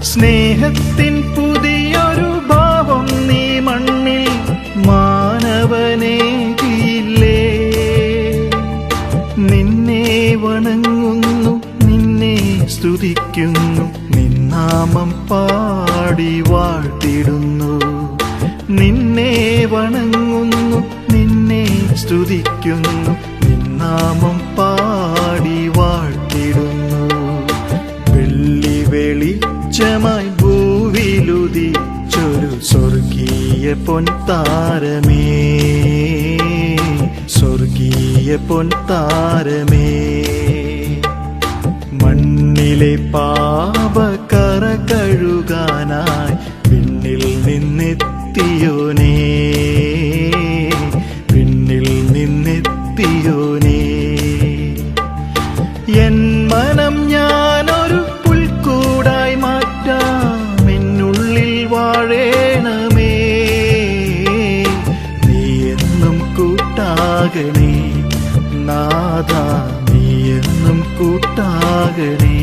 സ്നേഹത്തിൻ പുതിയൊരു ഭാവം നീ മണ്ണിൽ മാനവനേകിയില്ലേ. നിന്നെ വണങ്ങുന്നു, നിന്നെ സ്തുതിക്കുന്നു, നിന്നാമം പാടി വാഴ്ത്തിടുന്നു. നിന്നെ വണങ്ങുന്നു, നിന്നെ സ്തുതിക്കുന്നു, നിന്നാമം പാടി വാഴ്ത്തിടുന്നു. വെള്ളി വെളിച്ചമായി ഭൂവിലുദിച്ചൊരു സ്വർഗീയ പൊൻതാരമേ, സ്വർഗീയ പൊൻതാരമേ. മണ്ണിലെ പാപക്കറ കഴുകാനായി വിണ്ണിൽ നിന്നെത്തിയോനേ, വിണ്ണിൽ നിന്നെത്തിയോനേ. എൻ മനം ഞാനൊരു പുൽക്കൂടായി മാറ്റാം, എന്നുള്ളിൽ വാഴേണമേ. നീ എന്നും കൂട്ടാകണേ നാഥാ, നീ എന്നും കൂട്ടാകണേ.